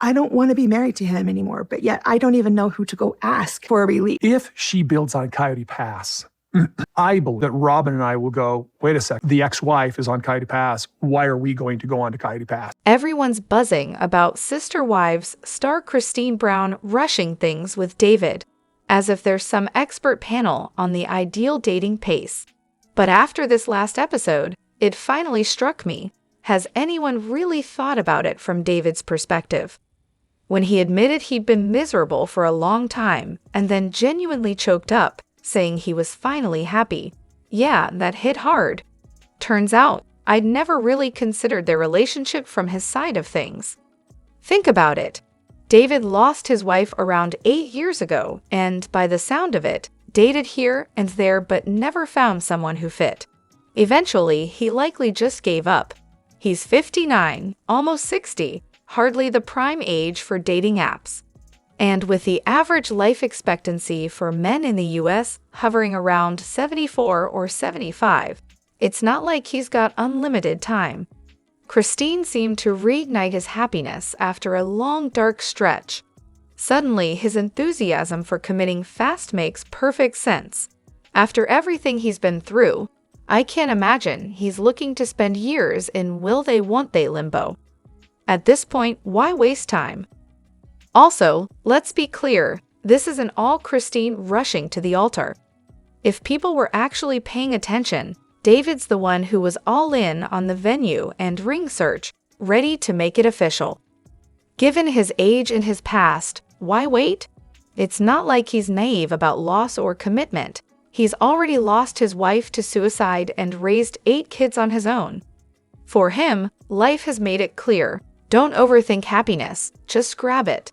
I don't want to be married to him anymore, but yet I don't even know who to go ask for a release. If she builds on Kody Pass, I believe that Robyn and I will go, wait a sec, the ex-wife is on Kody Pass. Why are we going to go on to Kody Pass? Everyone's buzzing about Sister Wives star Christine Brown rushing things with David, as if there's some expert panel on the ideal dating pace. But after this last episode, it finally struck me. Has anyone really thought about it from David's perspective? When he admitted he'd been miserable for a long time and then genuinely choked up, saying he was finally happy. Yeah, that hit hard. Turns out, I'd never really considered their relationship from his side of things. Think about it. David lost his wife around 8 years ago and, by the sound of it, dated here and there but never found someone who fit. Eventually, he likely just gave up. He's 59, almost 60, hardly the prime age for dating apps. And with the average life expectancy for men in the US hovering around 74 or 75, it's not like he's got unlimited time. Christine seemed to reignite his happiness after a long dark stretch. Suddenly, his enthusiasm for committing fast makes perfect sense. After everything he's been through, I can't imagine he's looking to spend years in will they won't they limbo. At this point, why waste time? Also, let's be clear, this isn't all Christine rushing to the altar. If people were actually paying attention, David's the one who was all in on the venue and ring search, ready to make it official. Given his age and his past, why wait? It's not like he's naive about loss or commitment. He's already lost his wife to suicide and raised 8 kids on his own. For him, life has made it clear. Don't overthink happiness, just grab it.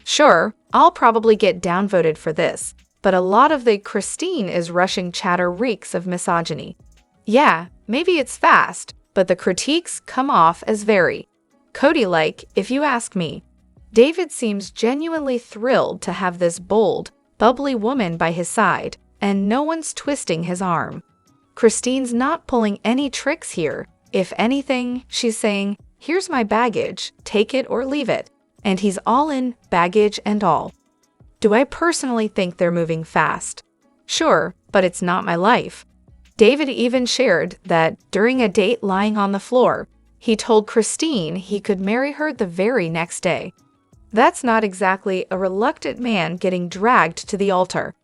Sure, I'll probably get downvoted for this, but a lot of the Christine is rushing chatter reeks of misogyny. Yeah, maybe it's fast, but the critiques come off as very Kody-like, if you ask me. David seems genuinely thrilled to have this bold, bubbly woman by his side, and no one's twisting his arm. Christine's not pulling any tricks here. If anything, she's saying, here's my baggage, take it or leave it. And he's all in, baggage and all. Do I personally think they're moving fast? Sure, but it's not my life. David even shared that during a date lying on the floor, he told Christine he could marry her the very next day. That's not exactly a reluctant man getting dragged to the altar.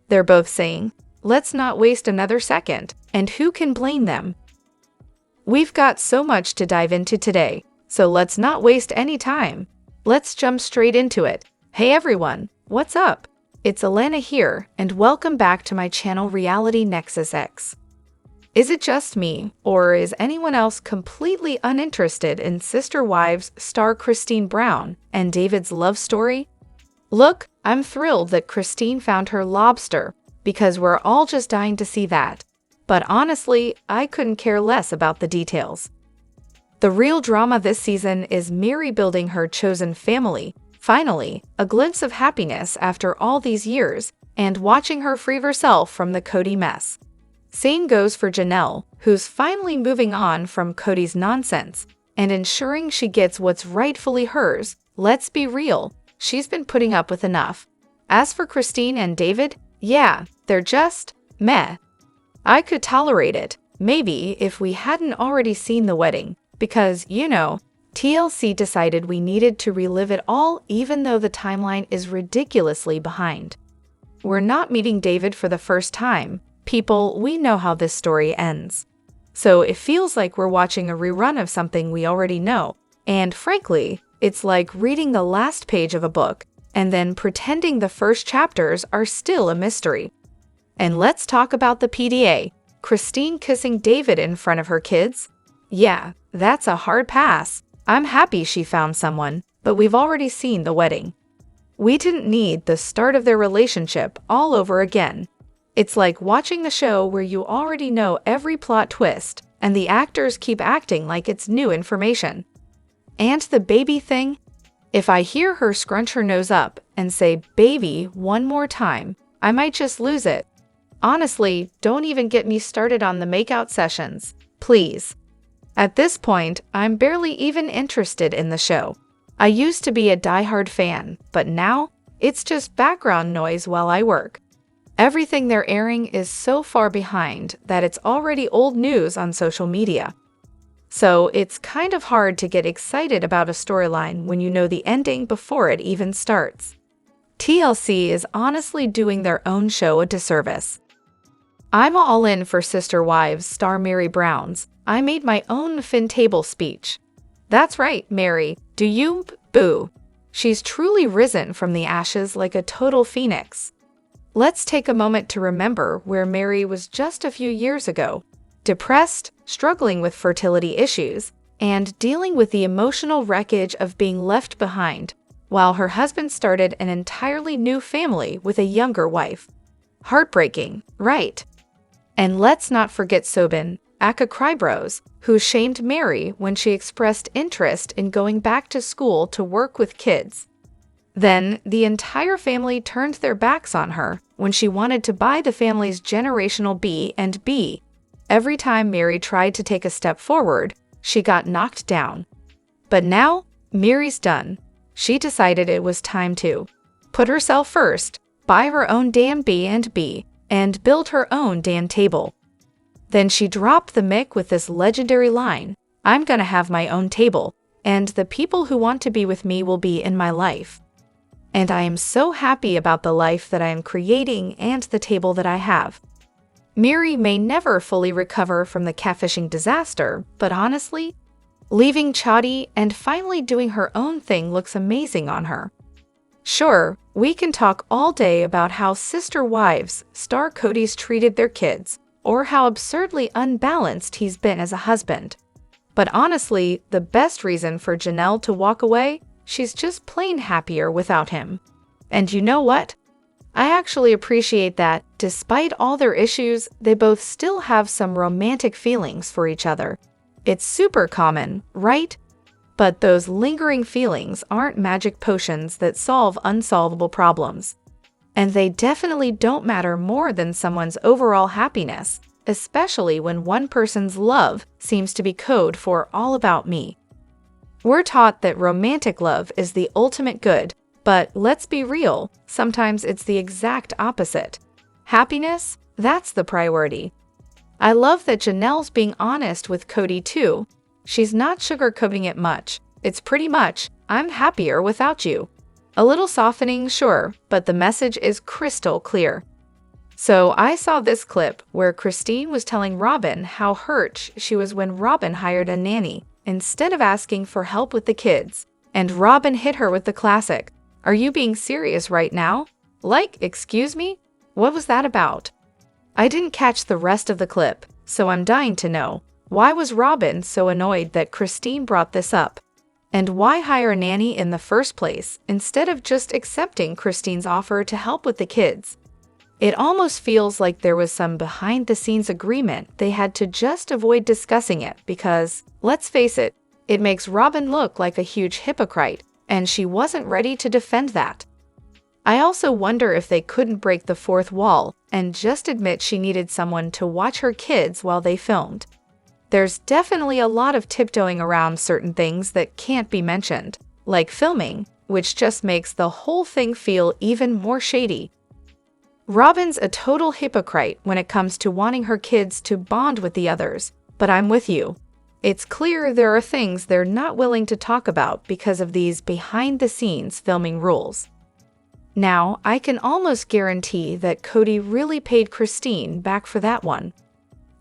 They're both saying, let's not waste another second, and who can blame them? We've got so much to dive into today, so let's not waste any time. Let's jump straight into it. Hey everyone, what's up? It's Elena here, and welcome back to my channel Reality Nexus X. Is it just me, or is anyone else completely uninterested in Sister Wives star Christine Brown and David's love story? Look, I'm thrilled that Christine found her lobster, because we're all just dying to see that. But honestly, I couldn't care less about the details. The real drama this season is Miri building her chosen family, finally, a glimpse of happiness after all these years, and watching her free herself from the Kody mess. Same goes for Janelle, who's finally moving on from Kody's nonsense and ensuring she gets what's rightfully hers. Let's be real, she's been putting up with enough. As for Christine and David, yeah, they're just meh. I could tolerate it, maybe if we hadn't already seen the wedding, because, you know, TLC decided we needed to relive it all even though the timeline is ridiculously behind. We're not meeting David for the first time. People, we know how this story ends. So it feels like we're watching a rerun of something we already know. And frankly, it's like reading the last page of a book and then pretending the first chapters are still a mystery. And let's talk about the PDA. Christine kissing David in front of her kids? Yeah, that's a hard pass. I'm happy she found someone, but we've already seen the wedding. We didn't need the start of their relationship all over again. It's like watching the show where you already know every plot twist, and the actors keep acting like it's new information. And the baby thing? If I hear her scrunch her nose up and say baby one more time, I might just lose it. Honestly, don't even get me started on the makeout sessions, please. At this point, I'm barely even interested in the show. I used to be a diehard fan, but now it's just background noise while I work. Everything they're airing is so far behind that it's already old news on social media. So it's kind of hard to get excited about a storyline when you know the ending before it even starts. TLC is honestly doing their own show a disservice. I'm all in for Sister Wives star Mary Brown's I made my own fin table speech. That's right, Mary, do you boo? She's truly risen from the ashes like a total phoenix. Let's take a moment to remember where Mary was just a few years ago, depressed, struggling with fertility issues, and dealing with the emotional wreckage of being left behind, while her husband started an entirely new family with a younger wife. Heartbreaking, right? And let's not forget Sobin, aka Crybros, who shamed Mary when she expressed interest in going back to school to work with kids. Then, the entire family turned their backs on her when she wanted to buy the family's generational B&B. Every time Mary tried to take a step forward, she got knocked down. But now, Mary's done. She decided it was time to put herself first, buy her own damn B&B, and build her own damn table. Then she dropped the mic with this legendary line, "I'm gonna have my own table, and the people who want to be with me will be in my life. And I am so happy about the life that I am creating and the table that I have." Mary may never fully recover from the catfishing disaster, but honestly, leaving Kody and finally doing her own thing looks amazing on her. Sure, we can talk all day about how Sister Wives star Kody's treated their kids, or how absurdly unbalanced he's been as a husband. But honestly, the best reason for Janelle to walk away, she's just plain happier without him. And you know what? I actually appreciate that, despite all their issues, they both still have some romantic feelings for each other. It's super common, right? But those lingering feelings aren't magic potions that solve unsolvable problems. And they definitely don't matter more than someone's overall happiness, especially when one person's love seems to be code for all about me. We're taught that romantic love is the ultimate good, but let's be real, sometimes it's the exact opposite. Happiness, that's the priority. I love that Janelle's being honest with Kody too. She's not sugarcoating it much. It's pretty much, "I'm happier without you." A little softening, sure, but the message is crystal clear. So I saw this clip where Christine was telling Robyn how hurt she was when Robyn hired a nanny instead of asking for help with the kids. And Robyn hit her with the classic, "Are you being serious right now? Like, excuse me? What was that about?" I didn't catch the rest of the clip, so I'm dying to know. Why was Robyn so annoyed that Christine brought this up? And why hire a nanny in the first place instead of just accepting Christine's offer to help with the kids? It almost feels like there was some behind-the-scenes agreement they had to just avoid discussing it because, let's face it, it makes Robyn look like a huge hypocrite, and she wasn't ready to defend that. I also wonder if they couldn't break the fourth wall and just admit she needed someone to watch her kids while they filmed. There's definitely a lot of tiptoeing around certain things that can't be mentioned, like filming, which just makes the whole thing feel even more shady. Robyn's a total hypocrite when it comes to wanting her kids to bond with the others, but I'm with you. It's clear there are things they're not willing to talk about because of these behind-the-scenes filming rules. Now, I can almost guarantee that Kody really paid Christine back for that one.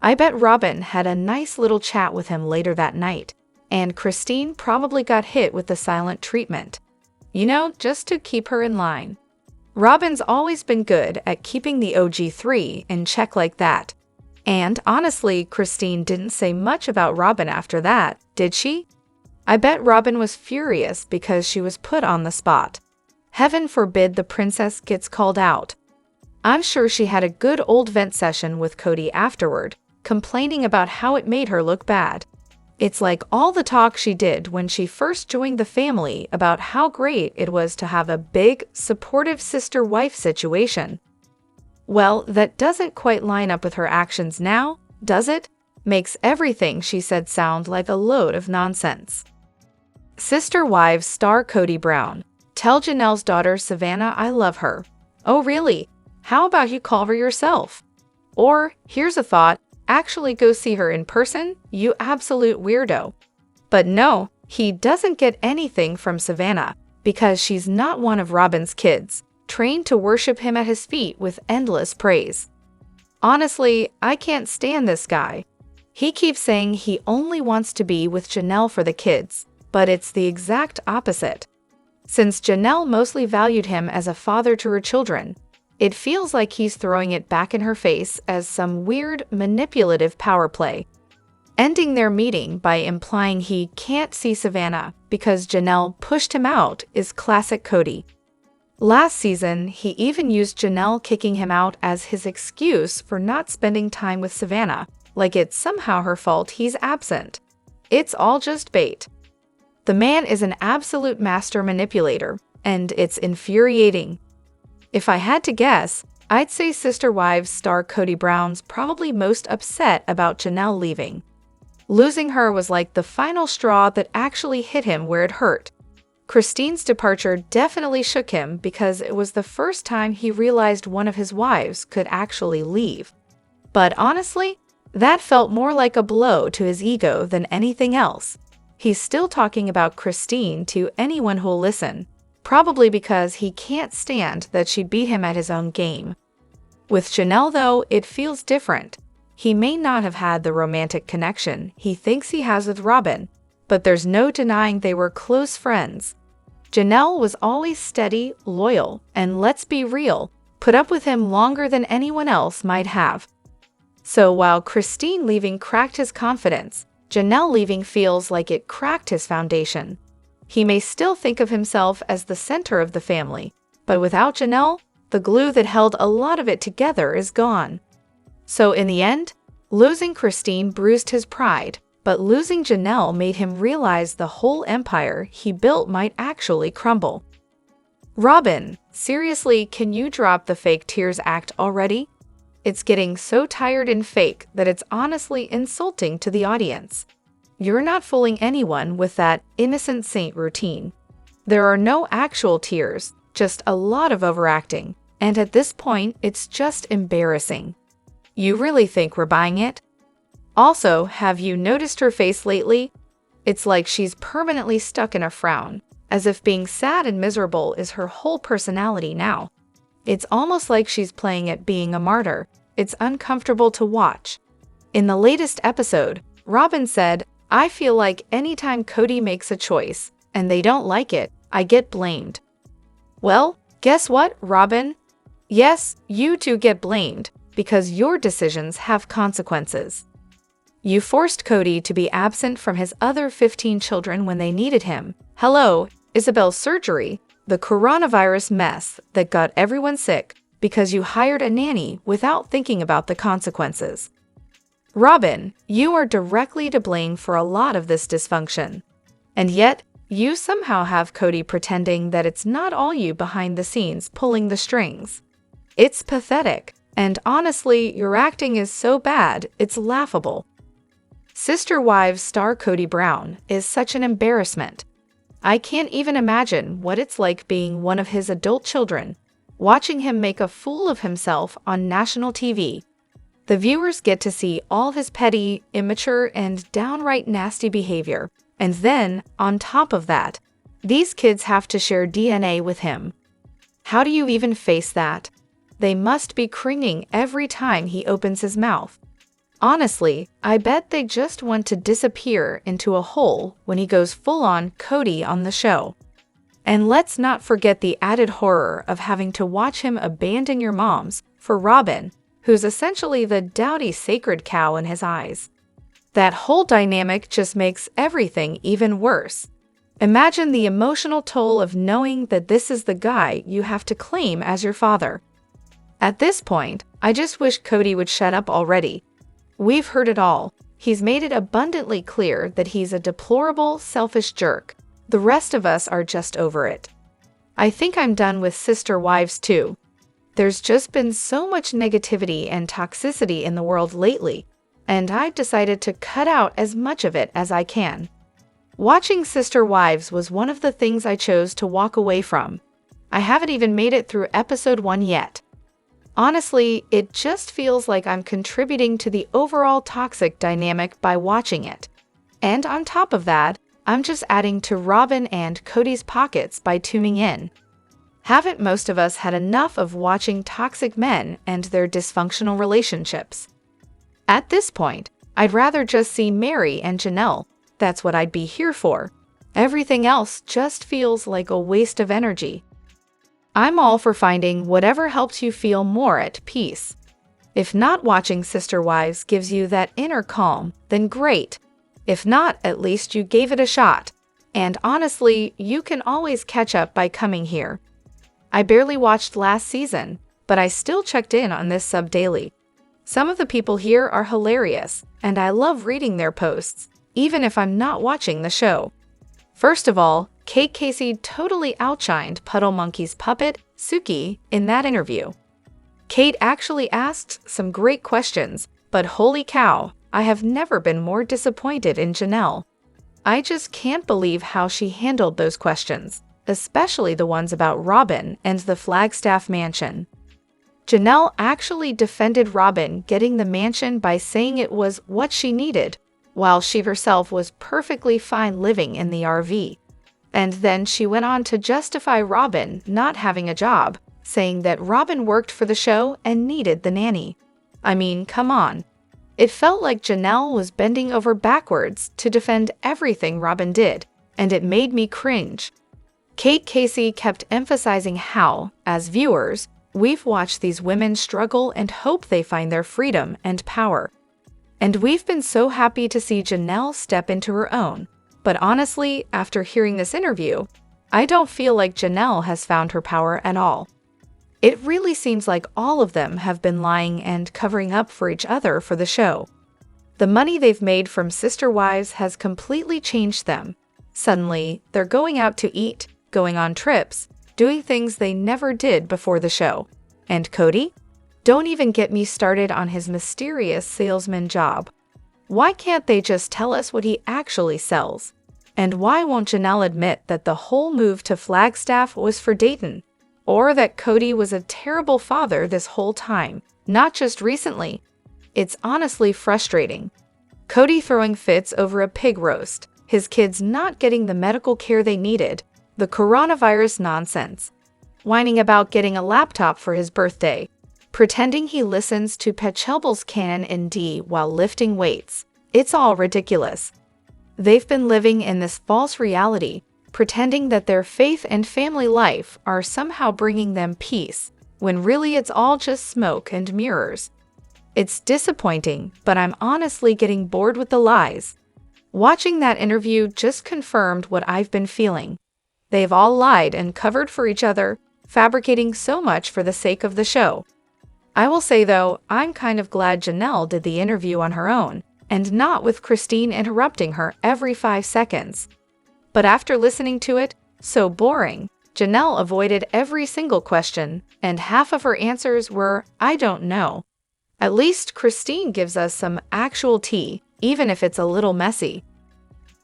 I bet Robyn had a nice little chat with him later that night, and Christine probably got hit with the silent treatment. You know, just to keep her in line. Robyn's always been good at keeping the OG3 in check like that. And honestly, Christine didn't say much about Robyn after that, did she? I bet Robyn was furious because she was put on the spot. Heaven forbid the princess gets called out. I'm sure she had a good old vent session with Kody afterward, complaining about how it made her look bad. It's like all the talk she did when she first joined the family about how great it was to have a big, supportive sister-wife situation. Well, that doesn't quite line up with her actions now, does it? Makes everything she said sound like a load of nonsense. Sister Wives star Kody Brown. Tell Janelle's daughter Savannah I love her. Oh really? How about you call her yourself? Or, here's a thought, actually go see her in person, you absolute weirdo. But no, he doesn't get anything from Savannah, because she's not one of Robyn's kids, trained to worship him at his feet with endless praise. Honestly, I can't stand this guy. He keeps saying he only wants to be with Janelle for the kids, but it's the exact opposite. Since Janelle mostly valued him as a father to her children, it feels like he's throwing it back in her face as some weird, manipulative power play. Ending their meeting by implying he can't see Savannah because Janelle pushed him out is classic Kody. Last season, he even used Janelle kicking him out as his excuse for not spending time with Savannah, like it's somehow her fault he's absent. It's all just bait. The man is an absolute master manipulator, and it's infuriating. If I had to guess, I'd say Sister Wives star Kody Brown's probably most upset about Janelle leaving. Losing her was like the final straw that actually hit him where it hurt. Christine's departure definitely shook him because it was the first time he realized one of his wives could actually leave. But honestly, that felt more like a blow to his ego than anything else. He's still talking about Christine to anyone who'll listen, probably because he can't stand that she beat him at his own game. With Janelle, though, it feels different. He may not have had the romantic connection he thinks he has with Robyn, but there's no denying they were close friends. Janelle was always steady, loyal, and let's be real, put up with him longer than anyone else might have. So while Christine leaving cracked his confidence, Janelle leaving feels like it cracked his foundation. He may still think of himself as the center of the family, but without Janelle, the glue that held a lot of it together is gone. So in the end, losing Christine bruised his pride, but losing Janelle made him realize the whole empire he built might actually crumble. Robyn, seriously, can you drop the fake tears act already? It's getting so tired and fake that it's honestly insulting to the audience. You're not fooling anyone with that innocent saint routine. There are no actual tears, just a lot of overacting, and at this point, it's just embarrassing. You really think we're buying it? Also, have you noticed her face lately? It's like she's permanently stuck in a frown, as if being sad and miserable is her whole personality now. It's almost like she's playing at being a martyr. It's uncomfortable to watch. In the latest episode, Robyn said, I feel like anytime Kody makes a choice, and they don't like it, I get blamed. Well, guess what, Robyn? Yes, you too get blamed, because your decisions have consequences. You forced Kody to be absent from his other 15 children when they needed him. Hello, Isabel's surgery, the coronavirus mess that got everyone sick because you hired a nanny without thinking about the consequences. Robyn, you are directly to blame for a lot of this dysfunction. And yet, you somehow have Kody pretending that it's not all you behind the scenes pulling the strings. It's pathetic, and honestly, your acting is so bad, it's laughable. Sister Wives star Kody Brown is such an embarrassment. I can't even imagine what it's like being one of his adult children, watching him make a fool of himself on national TV. The viewers get to see all his petty, immature, and downright nasty behavior. And then, on top of that, these kids have to share DNA with him. How do you even face that? They must be cringing every time he opens his mouth. Honestly, I bet they just want to disappear into a hole when he goes full-on Kody on the show. And let's not forget the added horror of having to watch him abandon your moms for Robyn, who's essentially the dowdy sacred cow in his eyes. That whole dynamic just makes everything even worse. Imagine the emotional toll of knowing that this is the guy you have to claim as your father. At this point, I just wish Kody would shut up already. We've heard it all. He's made it abundantly clear that he's a deplorable, selfish jerk. The rest of us are just over it. I think I'm done with Sister Wives too. There's just been so much negativity and toxicity in the world lately, and I've decided to cut out as much of it as I can. Watching Sister Wives was one of the things I chose to walk away from. I haven't even made it through episode 1 yet. Honestly, it just feels like I'm contributing to the overall toxic dynamic by watching it. And on top of that, I'm just adding to Robyn and Kody's pockets by tuning in. Haven't most of us had enough of watching toxic men and their dysfunctional relationships? At this point, I'd rather just see Mary and Janelle. That's what I'd be here for. Everything else just feels like a waste of energy. I'm all for finding whatever helps you feel more at peace. If not watching Sister Wives gives you that inner calm, then great. If not, at least you gave it a shot. And honestly, you can always catch up by coming here. I barely watched last season, but I still checked in on this sub daily. Some of the people here are hilarious, and I love reading their posts, even if I'm not watching the show. First of all, Kate Casey totally outshined Puddle Monkey's puppet, Suki, in that interview. Kate actually asked some great questions, but holy cow, I have never been more disappointed in Janelle. I just can't believe how she handled those questions, especially the ones about Robyn and the Flagstaff mansion. Janelle actually defended Robyn getting the mansion by saying it was what she needed, while she herself was perfectly fine living in the RV. And then she went on to justify Robyn not having a job, saying that Robyn worked for the show and needed the nanny. I mean, come on. It felt like Janelle was bending over backwards to defend everything Robyn did, and it made me cringe. Kate Casey kept emphasizing how, as viewers, we've watched these women struggle and hope they find their freedom and power. And we've been so happy to see Janelle step into her own. But honestly, after hearing this interview, I don't feel like Janelle has found her power at all. It really seems like all of them have been lying and covering up for each other for the show. The money they've made from Sister Wives has completely changed them. Suddenly, they're going out to eat, going on trips, doing things they never did before the show. And Kody? Don't even get me started on his mysterious salesman job. Why can't they just tell us what he actually sells? And why won't Janelle admit that the whole move to Flagstaff was for Dayton? Or that Kody was a terrible father this whole time, not just recently? It's honestly frustrating. Kody throwing fits over a pig roast, his kids not getting the medical care they needed, the coronavirus nonsense, whining about getting a laptop for his birthday, pretending he listens to Pachelbel's Canon in D while lifting weights. It's all ridiculous. They've been living in this false reality, pretending that their faith and family life are somehow bringing them peace, when really it's all just smoke and mirrors. It's disappointing, but I'm honestly getting bored with the lies. Watching that interview just confirmed what I've been feeling. They've all lied and covered for each other, fabricating so much for the sake of the show. I will say though, I'm kind of glad Janelle did the interview on her own, and not with Christine interrupting her every 5 seconds. But after listening to it, so boring, Janelle avoided every single question, and half of her answers were, I don't know. At least Christine gives us some actual tea, even if it's a little messy.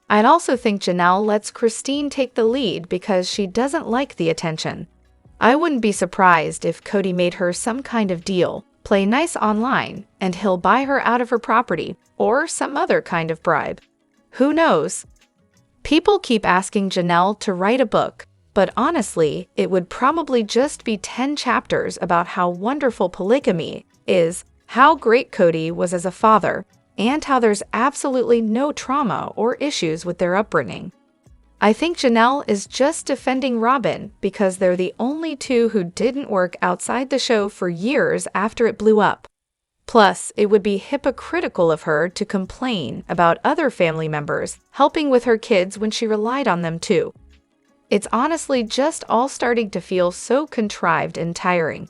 I'd also think Janelle lets Christine take the lead because she doesn't like the attention. I wouldn't be surprised if Kody made her some kind of deal, play nice online, and he'll buy her out of her property, or some other kind of bribe. Who knows? People keep asking Janelle to write a book, but honestly, it would probably just be 10 chapters about how wonderful polygamy is, how great Kody was as a father, and how there's absolutely no trauma or issues with their upbringing. I think Janelle is just defending Robyn because they're the only two who didn't work outside the show for years after it blew up. Plus, it would be hypocritical of her to complain about other family members helping with her kids when she relied on them too. It's honestly just all starting to feel so contrived and tiring.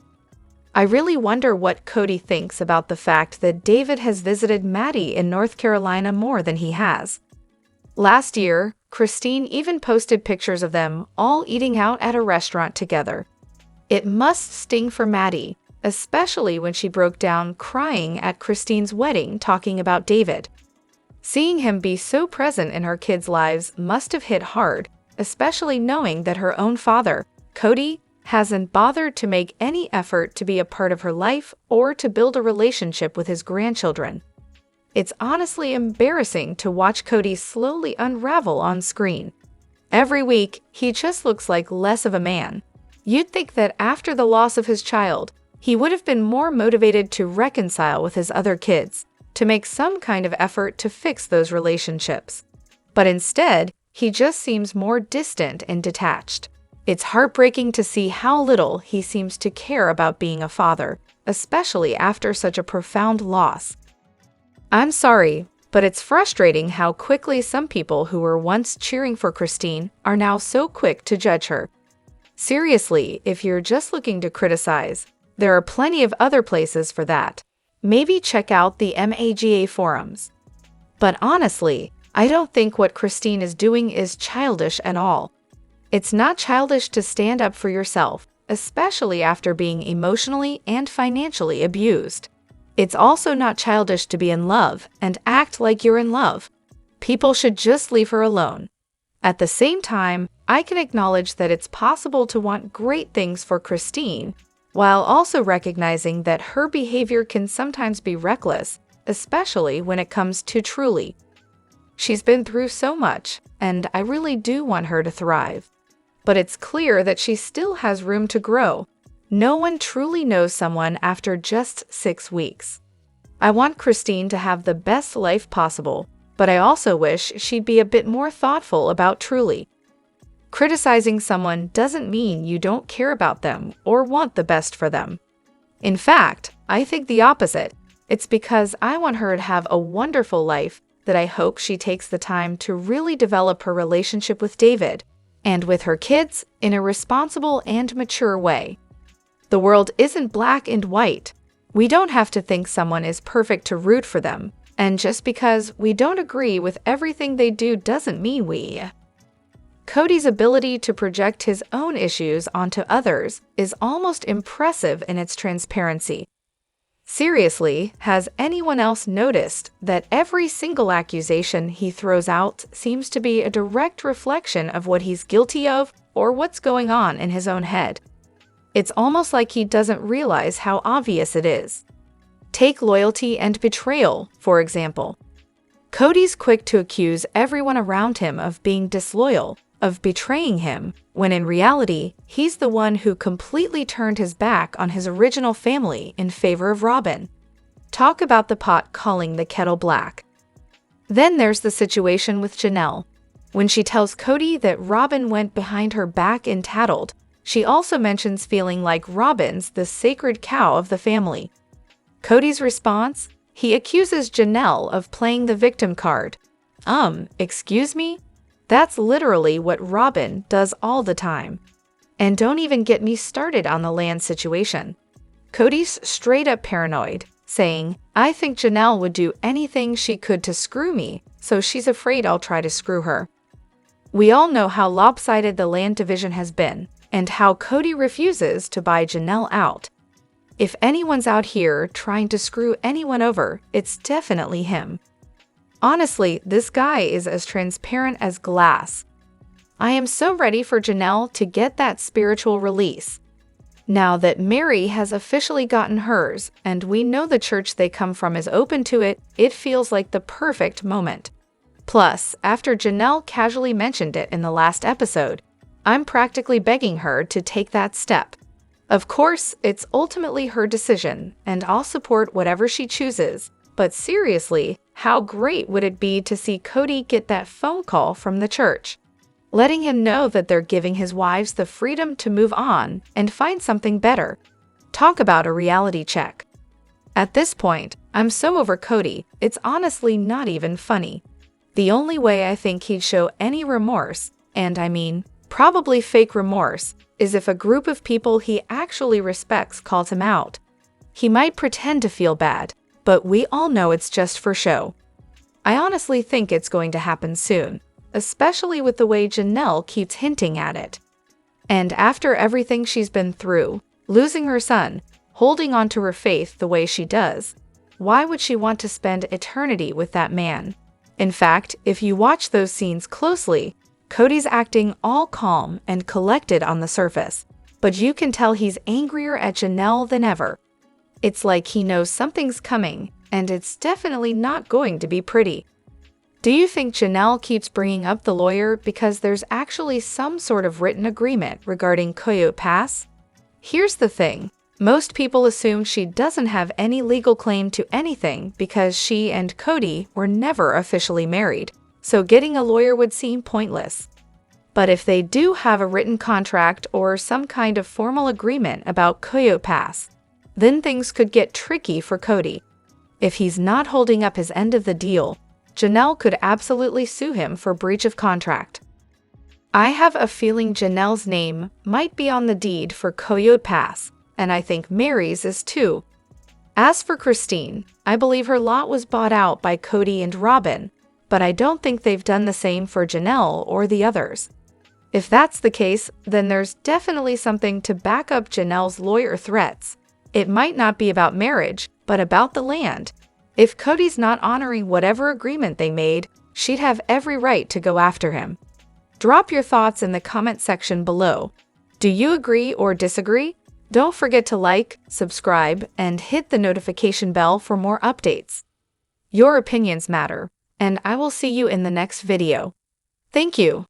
I really wonder what Kody thinks about the fact that David has visited Maddie in North Carolina more than he has. Last year, Christine even posted pictures of them all eating out at a restaurant together. It must sting for Maddie, especially when she broke down crying at Christine's wedding talking about David. Seeing him be so present in her kids' lives must have hit hard, especially knowing that her own father, Kody, hasn't bothered to make any effort to be a part of her life or to build a relationship with his grandchildren. It's honestly embarrassing to watch Kody slowly unravel on screen. Every week, he just looks like less of a man. You'd think that after the loss of his child, he would have been more motivated to reconcile with his other kids, to make some kind of effort to fix those relationships. But instead, he just seems more distant and detached. It's heartbreaking to see how little he seems to care about being a father, especially after such a profound loss. I'm sorry, but it's frustrating how quickly some people who were once cheering for Christine are now so quick to judge her. Seriously, if you're just looking to criticize, there are plenty of other places for that. Maybe check out the MAGA forums. But honestly, I don't think what Christine is doing is childish at all. It's not childish to stand up for yourself, especially after being emotionally and financially abused. It's also not childish to be in love and act like you're in love. People should just leave her alone. At the same time, I can acknowledge that it's possible to want great things for Christine, while also recognizing that her behavior can sometimes be reckless, especially when it comes to Truly. She's been through so much, and I really do want her to thrive. But it's clear that she still has room to grow. No one truly knows someone after just 6 weeks. I want Christine to have the best life possible, but I also wish she'd be a bit more thoughtful about Truly. Criticizing someone doesn't mean you don't care about them or want the best for them. In fact, I think the opposite. It's because I want her to have a wonderful life that I hope she takes the time to really develop her relationship with David and with her kids in a responsible and mature way. The world isn't black and white. We don't have to think someone is perfect to root for them, and just because we don't agree with everything they do doesn't mean we. Kody's ability to project his own issues onto others is almost impressive in its transparency. Seriously, has anyone else noticed that every single accusation he throws out seems to be a direct reflection of what he's guilty of or what's going on in his own head? It's almost like he doesn't realize how obvious it is. Take loyalty and betrayal, for example. Kody's quick to accuse everyone around him of being disloyal, of betraying him, when in reality, he's the one who completely turned his back on his original family in favor of Robyn. Talk about the pot calling the kettle black. Then there's the situation with Janelle. When she tells Kody that Robyn went behind her back and tattled, she also mentions feeling like Robyn's the sacred cow of the family. Kody's response? He accuses Janelle of playing the victim card. Excuse me? That's literally what Robyn does all the time. And don't even get me started on the land situation. Kody's straight up paranoid, saying, I think Janelle would do anything she could to screw me, so she's afraid I'll try to screw her. We all know how lopsided the land division has been, and how Kody refuses to buy Janelle out. If anyone's out here trying to screw anyone over, it's definitely him. Honestly, this guy is as transparent as glass. I am so ready for Janelle to get that spiritual release. Now that Mary has officially gotten hers, and we know the church they come from is open to it, it feels like the perfect moment. Plus, after Janelle casually mentioned it in the last episode, I'm practically begging her to take that step. Of course, it's ultimately her decision, and I'll support whatever she chooses. But seriously, how great would it be to see Kody get that phone call from the church, letting him know that they're giving his wives the freedom to move on and find something better. Talk about a reality check. At this point, I'm so over Kody, it's honestly not even funny. The only way I think he'd show any remorse, and I mean, probably fake remorse, is if a group of people he actually respects called him out. He might pretend to feel bad, but we all know it's just for show. I honestly think it's going to happen soon, especially with the way Janelle keeps hinting at it. And after everything she's been through, losing her son, holding on to her faith the way she does, why would she want to spend eternity with that man? In fact, if you watch those scenes closely, Kody's acting all calm and collected on the surface, but you can tell he's angrier at Janelle than ever. It's like he knows something's coming, and it's definitely not going to be pretty. Do you think Janelle keeps bringing up the lawyer because there's actually some sort of written agreement regarding Coyote Pass? Here's the thing. Most people assume she doesn't have any legal claim to anything because she and Kody were never officially married, so getting a lawyer would seem pointless. But if they do have a written contract or some kind of formal agreement about Coyote Pass, then things could get tricky for Kody. If he's not holding up his end of the deal, Janelle could absolutely sue him for breach of contract. I have a feeling Janelle's name might be on the deed for Coyote Pass, and I think Mary's is too. As for Christine, I believe her lot was bought out by Kody and Robyn, but I don't think they've done the same for Janelle or the others. If that's the case, then there's definitely something to back up Janelle's lawyer threats. It might not be about marriage, but about the land. If Kody's not honoring whatever agreement they made, she'd have every right to go after him. Drop your thoughts in the comment section below. Do you agree or disagree? Don't forget to like, subscribe, and hit the notification bell for more updates. Your opinions matter, and I will see you in the next video. Thank you.